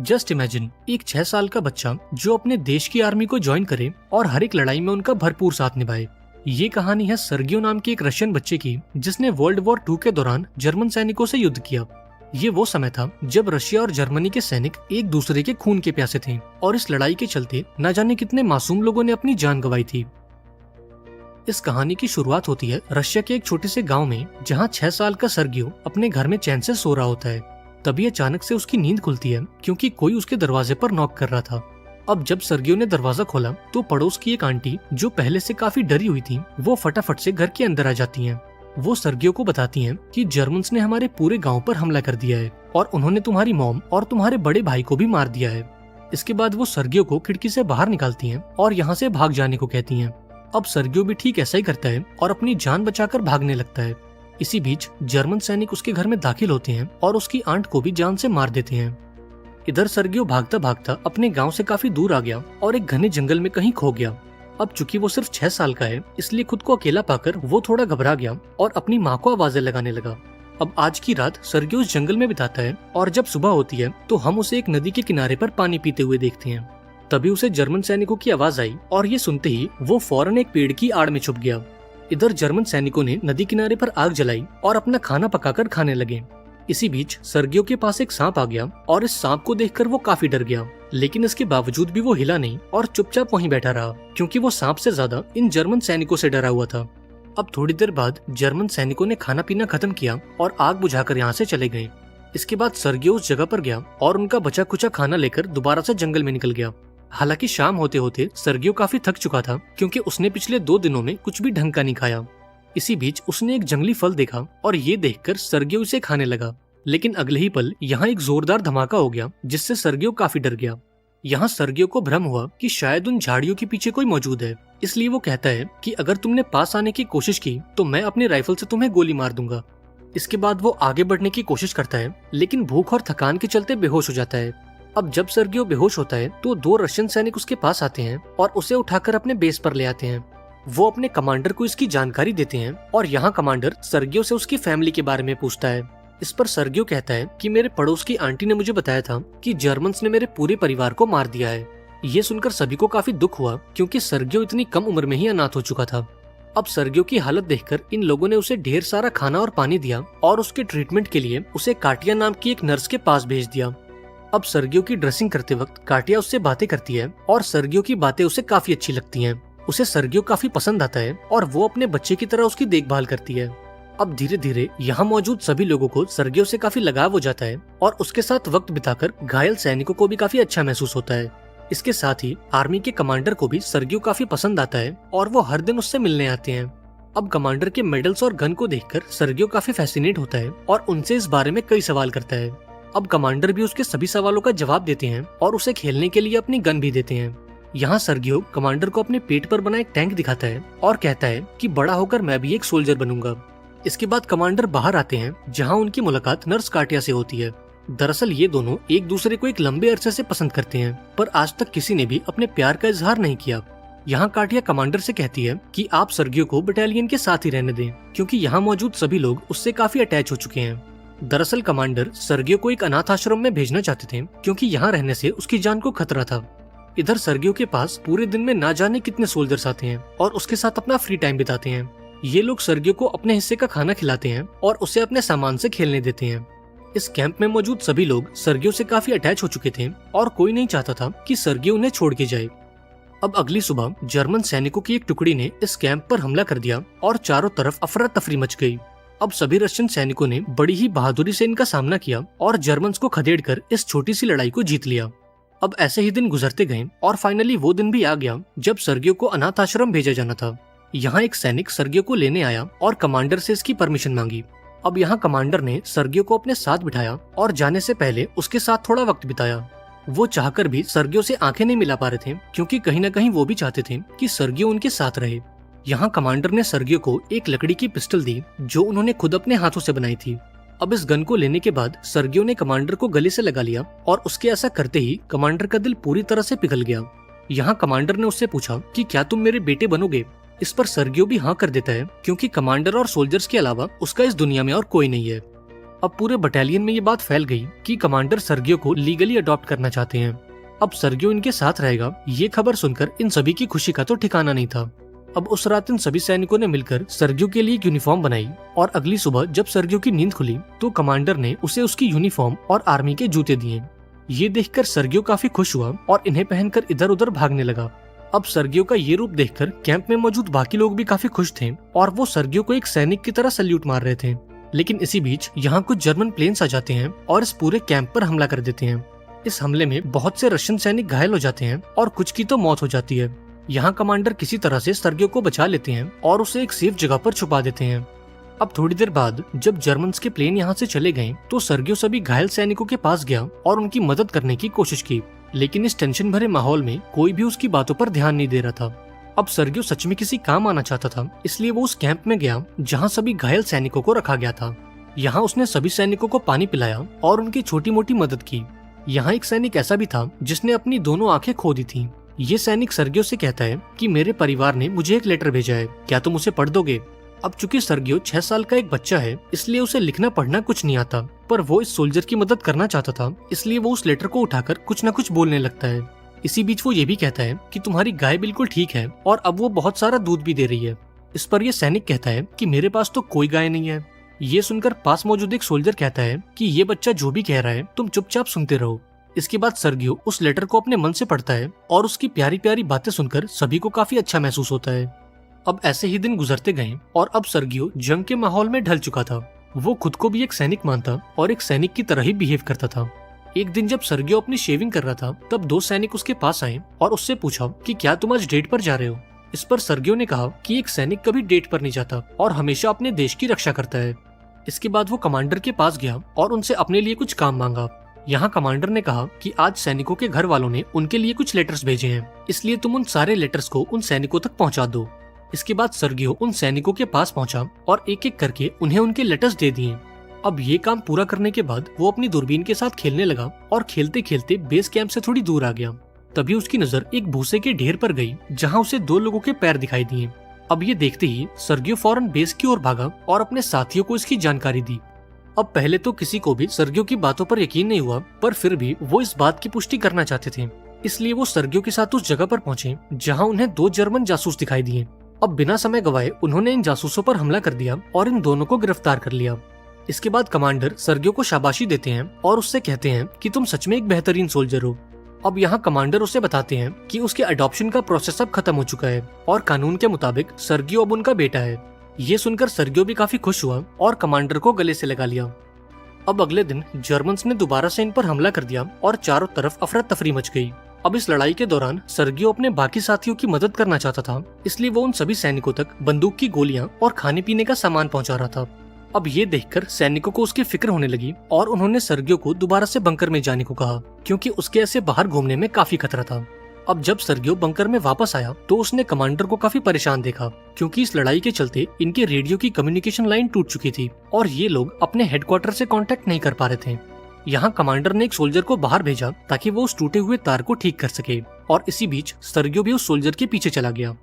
Just imagine एक 6 साल का बच्चा जो अपने देश की आर्मी को ज्वाइन करे और हर एक लड़ाई में उनका भरपूर साथ निभाए। ये कहानी है सर्गियो नाम के एक रशियन बच्चे की जिसने वर्ल्ड वॉर 2 के दौरान जर्मन सैनिकों से युद्ध किया। ये वो समय था जब रशिया और जर्मनी के सैनिक एक दूसरे के खून के प्यासे थे और इस लड़ाई के चलते न जाने कितने मासूम लोगों ने अपनी जान गंवाई थी। इस कहानी की शुरुआत होती है रशिया के एक छोटे से गांव में, जहां 6 साल का सर्गियो अपने घर में चैन से सो रहा होता है। तभी अचानक से उसकी नींद खुलती है क्योंकि कोई उसके दरवाजे पर नॉक कर रहा था। अब जब सर्गियो ने दरवाजा खोला तो पड़ोस की एक आंटी जो पहले से काफी डरी हुई थी, वो फटाफट से घर के अंदर आ जाती हैं। वो सर्गियो को बताती हैं कि जर्मन्स ने हमारे पूरे गांव पर हमला कर दिया है और उन्होंने तुम्हारी मॉम और तुम्हारे बड़े भाई को भी मार दिया है। इसके बाद वो सर्गियो को खिड़की से बाहर निकालती हैं और यहाँ से भाग जाने को कहती हैं। अब सर्गियो भी ठीक ऐसा ही करता है और अपनी जान बचाकर भागने लगता है। इसी बीच जर्मन सैनिक उसके घर में दाखिल होते हैं और उसकी आंट को भी जान से मार देते हैं। इधर सर्गियो भागता भागता अपने गांव से काफी दूर आ गया और एक घने जंगल में कहीं खो गया। अब चूंकि वो सिर्फ 6 साल का है, इसलिए खुद को अकेला पाकर वो थोड़ा घबरा गया और अपनी माँ को आवाजें लगाने लगा। अब आज की रात सर्गियो उस जंगल में बिताता है और जब सुबह होती है तो हम उसे एक नदी के किनारे पर पानी पीते हुए देखते हैं। तभी उसे जर्मन सैनिकों की आवाज आई और ये सुनते ही वो फौरन एक पेड़ की आड़ में छुप गया। इधर जर्मन सैनिकों ने नदी किनारे पर आग जलाई और अपना खाना पकाकर खाने लगे। इसी बीच सर्गियो के पास एक सांप आ गया और इस सांप को देखकर वो काफी डर गया, लेकिन इसके बावजूद भी वो हिला नहीं और चुपचाप वहीं बैठा रहा क्योंकि वो सांप से ज्यादा इन जर्मन सैनिकों से डरा हुआ था। अब थोड़ी देर बाद जर्मन सैनिकों ने खाना पीना खत्म किया और आग बुझाकर यहाँ से चले गए। इसके बाद सर्गियो उस जगह पर गया और उनका बचा कुचा खाना लेकर दोबारा से जंगल में निकल गया। हालांकि शाम होते होते सर्गियो काफी थक चुका था क्योंकि उसने पिछले 2 दिनों में कुछ भी ढंग का नहीं खाया। इसी बीच उसने एक जंगली फल देखा और ये देखकर सर्गियो इसे खाने लगा, लेकिन अगले ही पल यहाँ एक जोरदार धमाका हो गया जिससे सर्गियो काफी डर गया। यहाँ सर्गियो को भ्रम हुआ कि शायद उन झाड़ियों के पीछे कोई मौजूद है, इसलिए वो कहता है कि अगर तुमने पास आने की कोशिश की तो मैं अपने राइफल से तुम्हें गोली मार दूंगा। इसके बाद वो आगे बढ़ने की कोशिश करता है, लेकिन भूख और थकान के चलते बेहोश हो जाता है। अब जब सर्गियो बेहोश होता है तो 2 रशियन सैनिक उसके पास आते हैं और उसे उठाकर अपने बेस पर ले आते हैं। वो अपने कमांडर को इसकी जानकारी देते हैं और यहाँ कमांडर सर्गियो से उसकी फैमिली के बारे में पूछता है। इस पर सर्गियो कहता है कि मेरे पड़ोस की आंटी ने मुझे बताया था कि जर्मन्स ने मेरे पूरे परिवार को मार दिया है। ये सुनकर सभी को काफी दुख हुआ क्योंकि सर्गियो इतनी कम उम्र में ही अनाथ हो चुका था। अब सर्गियो की हालत देखकर इन लोगों ने उसे ढेर सारा खाना और पानी दिया और उसके ट्रीटमेंट के लिए उसे काटिया नाम की एक नर्स के पास भेज दिया। अब सर्गियो की ड्रेसिंग करते वक्त काटिया उससे बातें करती है और सर्गियो की बातें उसे काफी अच्छी लगती हैं। उसे सर्गियो काफी पसंद आता है और वो अपने बच्चे की तरह उसकी देखभाल करती है। अब धीरे धीरे यहाँ मौजूद सभी लोगों को सर्गियो से काफी लगाव हो जाता है और उसके साथ वक्त बिताकर घायल सैनिकों को भी काफी अच्छा महसूस होता है। इसके साथ ही आर्मी के कमांडर को भी सर्गियो काफी पसंद आता है और वो हर दिन उससे मिलने आते हैं। अब कमांडर के मेडल्स और गन को देखकर सर्गियो काफी फैसिनेट होता है और उनसे इस बारे में कई सवाल करता है। अब कमांडर भी उसके सभी सवालों का जवाब देते हैं और उसे खेलने के लिए अपनी गन भी देते हैं। यहाँ सर्गियो कमांडर को अपने पेट पर बना एक टैंक दिखाता है और कहता है कि बड़ा होकर मैं भी एक सोल्जर बनूंगा। इसके बाद कमांडर बाहर आते हैं जहाँ उनकी मुलाकात नर्स काटिया से होती है। दरअसल ये दोनों एक दूसरे को एक लंबे अरसे से पसंद करते हैं, पर आज तक किसी ने भी अपने प्यार का इजहार नहीं किया। यहाँ काटिया कमांडर से कहती है कि आप सर्गियो को बटालियन के साथ ही रहने दें क्योंकि यहाँ मौजूद सभी लोग उससे काफी अटैच हो चुके हैं। दरअसल कमांडर सर्गियो को एक अनाथ आश्रम में भेजना चाहते थे क्योंकि यहाँ रहने से उसकी जान को खतरा था। इधर सर्गियो के पास पूरे दिन में ना जाने कितने सोल्जर्स आते हैं और उसके साथ अपना फ्री टाइम बिताते हैं। ये लोग सर्गियो को अपने हिस्से का खाना खिलाते हैं और उसे अपने सामान से खेलने देते हैं। इस कैंप में मौजूद सभी लोग सर्गियो से काफी अटैच हो चुके थे और कोई नहीं चाहता था कि सर्गियो उन्हें छोड़ के जाए। अब अगली सुबह जर्मन सैनिकों की एक टुकड़ी ने इस कैंप पर हमला कर दिया और चारों तरफ अफरा तफरी मच गई। अब सभी रशियन सैनिकों ने बड़ी ही बहादुरी से इनका सामना किया और जर्मन्स को खदेड़कर इस छोटी सी लड़ाई को जीत लिया। अब ऐसे ही दिन गुजरते गए और फाइनली वो दिन भी आ गया जब सर्गियो को अनाथ आश्रम भेजा जाना था। यहाँ एक सैनिक सर्गियो को लेने आया और कमांडर से इसकी परमिशन मांगी। अब यहाँ कमांडर ने सर्गियो को अपने साथ बिठाया और जाने से पहले उसके साथ थोड़ा वक्त बिताया। वो चाहकर भी सर्गियो से आंखें नहीं मिला पा रहे थे क्योंकि कहीं न कहीं वो भी चाहते थे कि सर्गियो उनके साथ रहे। यहाँ कमांडर ने सर्गियो को एक लकड़ी की पिस्टल दी जो उन्होंने खुद अपने हाथों से बनाई थी। अब इस गन को लेने के बाद सर्गियो ने कमांडर को गले से लगा लिया और उसके ऐसा करते ही कमांडर का दिल पूरी तरह से पिघल गया। यहाँ कमांडर ने उससे पूछा कि क्या तुम मेरे बेटे बनोगे। इस पर सर्गियो भी हाँ कर देता है क्योंकि कमांडर और सोल्जर्स के अलावा उसका इस दुनिया में और कोई नहीं है। अब पूरे बटालियन में ये बात फैल गई कि कमांडर सर्गियो को लीगली अडॉप्ट करना चाहते हैं। अब सर्गियो इनके साथ रहेगा, ये खबर सुनकर इन सभी की खुशी का तो ठिकाना नहीं था। अब उस रात इन सभी सैनिकों ने मिलकर सर्गियो के लिए एक यूनिफॉर्म बनाई और अगली सुबह जब सर्गियो की नींद खुली तो कमांडर ने उसे उसकी यूनिफॉर्म और आर्मी के जूते दिए। ये देखकर सर्गियो काफी खुश हुआ और इन्हें पहनकर इधर उधर भागने लगा। अब सर्गियो का ये रूप देखकर कैंप में मौजूद बाकी लोग भी काफी खुश थे और वो सर्गियो को एक सैनिक की तरह सल्यूट मार रहे थे। लेकिन इसी बीच यहाँ कुछ जर्मन प्लेन्स आ जाते हैं और इस पूरे कैंप पर हमला कर देते हैं। इस हमले में बहुत से रशियन सैनिक घायल हो जाते हैं और कुछ की तो मौत हो जाती है। यहाँ कमांडर किसी तरह से सर्गियो को बचा लेते हैं और उसे एक सेफ जगह पर छुपा देते हैं। अब थोड़ी देर बाद जब जर्मन्स के प्लेन यहाँ से चले गए तो सर्गियो सभी घायल सैनिकों के पास गया और उनकी मदद करने की कोशिश की, लेकिन इस टेंशन भरे माहौल में कोई भी उसकी बातों पर ध्यान नहीं दे रहा था। अब सर्गियो सच में किसी काम आना चाहता था, इसलिए वो उस कैंप में गया जहाँ सभी घायल सैनिकों को रखा गया था। यहाँ उसने सभी सैनिकों को पानी पिलाया और उनकी छोटी मोटी मदद की। यहाँ एक सैनिक ऐसा भी था जिसने अपनी दोनों आंखें खो दी थी। ये सैनिक सर्गियो से कहता है कि मेरे परिवार ने मुझे एक लेटर भेजा है, क्या तुम उसे पढ़ दोगे? अब चूंकि सर्गियो 6 साल का एक बच्चा है, इसलिए उसे लिखना पढ़ना कुछ नहीं आता, पर वो इस सोल्जर की मदद करना चाहता था, इसलिए वो उस लेटर को उठाकर कुछ न कुछ बोलने लगता है। इसी बीच वो ये भी कहता है कि तुम्हारी गाय बिल्कुल ठीक है और अब वो बहुत सारा दूध भी दे रही है। इस पर यह सैनिक कहता है कि मेरे पास तो कोई गाय नहीं है। ये सुनकर पास मौजूद एक सोल्जर कहता है कि ये बच्चा जो भी कह रहा है तुम चुपचाप सुनते रहो। इसके बाद सर्गियो उस लेटर को अपने मन से पढ़ता है और उसकी प्यारी प्यारी बातें सुनकर सभी को काफी अच्छा महसूस होता है। अब ऐसे ही दिन गुजरते गए और अब सर्गियो जंग के माहौल में ढल चुका था। वो खुद को भी एक सैनिक मानता और एक सैनिक की तरह ही बिहेव करता था। एक दिन जब सर्गियो अपनी शेविंग कर रहा था तब 2 सैनिक उसके पास आए और उससे पूछा कि क्या तुम आज डेट पर जा रहे हो? इस पर सर्गियो ने कहा कि एक सैनिक कभी डेट पर नहीं जाता और हमेशा अपने देश की रक्षा करता है। इसके बाद वो कमांडर के पास गया और उनसे अपने लिए कुछ काम मांगा। यहाँ कमांडर ने कहा कि आज सैनिकों के घर वालों ने उनके लिए कुछ लेटर्स भेजे हैं, इसलिए तुम उन सारे लेटर्स को उन सैनिकों तक पहुँचा दो। इसके बाद सर्गियो उन सैनिकों के पास पहुंचा और एक एक करके उन्हें उनके लेटर्स दे दिए। अब ये काम पूरा करने के बाद वो अपनी दूरबीन के साथ खेलने लगा और खेलते खेलते बेस कैंप से थोड़ी दूर आ गया। तभी उसकी नजर एक भूसे के ढेर पर गई जहां उसे 2 लोगों के पैर दिखाई दिए। अब ये देखते ही सर्गियो फौरन बेस की ओर भागा और अपने साथियों को इसकी जानकारी दी। अब पहले तो किसी को भी सर्गियो की बातों पर यकीन नहीं हुआ, पर फिर भी वो इस बात की पुष्टि करना चाहते थे, इसलिए वो सर्गियो के साथ उस जगह पर पहुंचे जहाँ उन्हें 2 जर्मन जासूस दिखाई दिए। अब बिना समय गवाए उन्होंने इन जासूसों पर हमला कर दिया और इन दोनों को गिरफ्तार कर लिया। इसके बाद कमांडर सर्गियो को शाबाशी देते हैं और उससे कहते हैं कि तुम सच में एक बेहतरीन सोल्जर हो। अब यहाँ कमांडर उसे बताते हैं कि उसके अडॉप्शन का प्रोसेस अब खत्म हो चुका है और कानून के मुताबिक सर्गियो अब उनका बेटा है। ये सुनकर सर्गियो भी काफी खुश हुआ और कमांडर को गले से लगा लिया। अब अगले दिन जर्मन्स ने दोबारा से इन पर हमला कर दिया और चारों तरफ अफरा तफरी मच गई। अब इस लड़ाई के दौरान सर्गियो अपने बाकी साथियों की मदद करना चाहता था, इसलिए वो उन सभी सैनिकों तक बंदूक की गोलियां और खाने पीने का सामान पहुंचा रहा था। अब ये देखकर सैनिकों को उसकी फिक्र होने लगी और उन्होंने सर्गियो को दोबारा से बंकर में जाने को कहा, क्योंकि उसके ऐसे बाहर घूमने में काफी खतरा था। अब जब सर्गियो बंकर में वापस आया तो उसने कमांडर को काफी परेशान देखा, क्योंकि इस लड़ाई के चलते इनके रेडियो की कम्युनिकेशन लाइन टूट चुकी थी और ये लोग अपने हेडक्वार्टर से कांटेक्ट नहीं कर पा रहे थे। यहाँ कमांडर ने एक सोल्जर को बाहर भेजा ताकि वो उस टूटे हुए तार को ठीक कर सके, और इसी बीच सर्गियो भी उस सोल्जर के पीछे चला गया।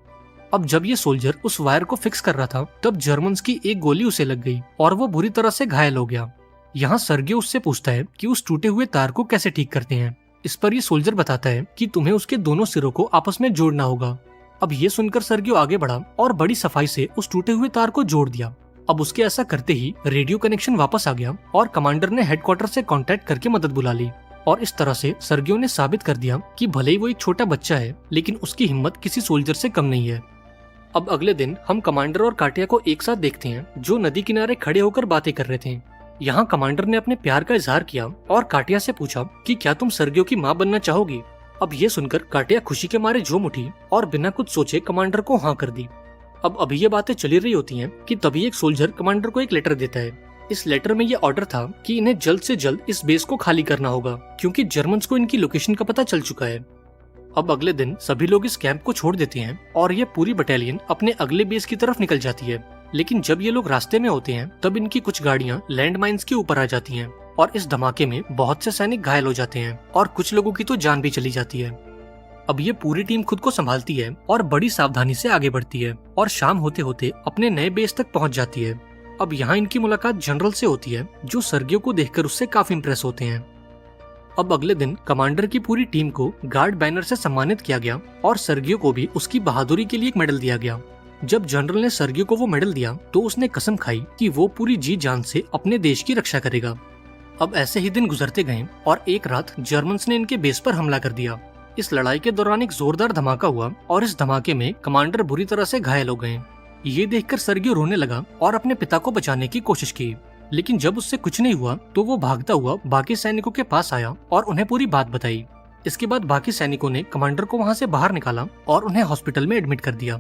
अब जब ये सोल्जर उस वायर को फिक्स कर रहा था तब जर्मन्स की एक गोली उसे लग गई और वो बुरी तरह से घायल हो गया। यहाँ सर्गियो उससे पूछता है कि उस टूटे हुए तार को कैसे ठीक करते हैं। इस पर ये सोल्जर बताता है कि तुम्हें उसके दोनों सिरों को आपस में जोड़ना होगा। अब ये सुनकर सर्गियो आगे बढ़ा और बड़ी सफाई से उस टूटे हुए तार को जोड़ दिया। अब उसके ऐसा करते ही रेडियो कनेक्शन वापस आ गया और कमांडर ने हेडक्वार्टर से कांटेक्ट करके मदद बुला ली, और इस तरह से सर्गियो ने साबित कर दिया कि भले ही वो एक छोटा बच्चा है लेकिन उसकी हिम्मत किसी सोल्जर से कम नहीं है। अब अगले दिन हम कमांडर और काटिया को एक साथ देखते हैं जो नदी किनारे खड़े होकर बातें कर रहे थे। यहाँ कमांडर ने अपने प्यार का इजहार किया और काटिया से पूछा कि क्या तुम सर्गियो की माँ बनना चाहोगी। अब ये सुनकर काटिया खुशी के मारे झूम उठी और बिना कुछ सोचे कमांडर को हाँ कर दी। अब अभी ये बातें चली रही होती हैं कि तभी एक सोल्जर कमांडर को एक लेटर देता है। इस लेटर में ये ऑर्डर था कि इन्हें जल्द से जल्द इस बेस को खाली करना होगा, क्योंकि जर्मन्स को इनकी लोकेशन का पता चल चुका है। अब अगले दिन सभी लोग इस कैंप को छोड़ देते हैं और ये पूरी बटालियन अपने अगले बेस की तरफ निकल जाती है। लेकिन जब ये लोग रास्ते में होते हैं तब इनकी कुछ गाड़ियां लैंड माइंस के ऊपर आ जाती हैं और इस धमाके में बहुत से सैनिक घायल हो जाते हैं और कुछ लोगों की तो जान भी चली जाती है। अब ये पूरी टीम खुद को संभालती है और बड़ी सावधानी से आगे बढ़ती है और शाम होते होते अपने नए बेस तक पहुंच जाती है। अब यहाँ इनकी मुलाकात जनरल से होती है, जो सर्गियो को देखकर उससे काफी इम्प्रेस होते हैं। अब अगले दिन कमांडर की पूरी टीम को गार्ड बैनर से सम्मानित किया गया और सर्गियो को भी उसकी बहादुरी के लिए एक मेडल दिया गया। जब जनरल ने सर्गियो को वो मेडल दिया तो उसने कसम खाई कि वो पूरी जी जान से अपने देश की रक्षा करेगा। अब ऐसे ही दिन गुजरते गए और एक रात जर्मन्स ने इनके बेस पर हमला कर दिया। इस लड़ाई के दौरान एक जोरदार धमाका हुआ और इस धमाके में कमांडर बुरी तरह से घायल हो गए। ये देखकर सर्गियो रोने लगा और अपने पिता को बचाने की कोशिश की, लेकिन जब उससे कुछ नहीं हुआ तो वो भागता हुआ बाकी सैनिकों के पास आया और उन्हें पूरी बात बताई। इसके बाद बाकी सैनिकों ने कमांडर को वहाँ से बाहर निकाला और उन्हें हॉस्पिटल में एडमिट कर दिया।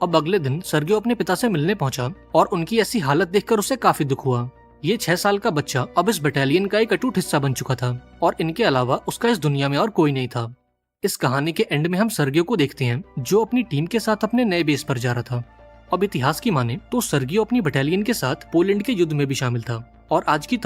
अब अगले दिन सर्गियो अपने पिता से मिलने पहुंचा और उनकी ऐसी हालत देखकर उसे काफी दुख हुआ। ये 6 साल का बच्चा अब इस बटालियन का एक अटूट हिस्सा बन चुका था और इनके अलावा उसका इस दुनिया में और कोई नहीं था। इस कहानी के एंड में हम सर्गियो को देखते हैं, जो अपनी टीम के साथ अपने नए बेस पर जा रहा था। अब इतिहास की माने तो सर्गियो अपनी बटालियन के साथ पोलैंड के युद्ध में भी शामिल था और आज की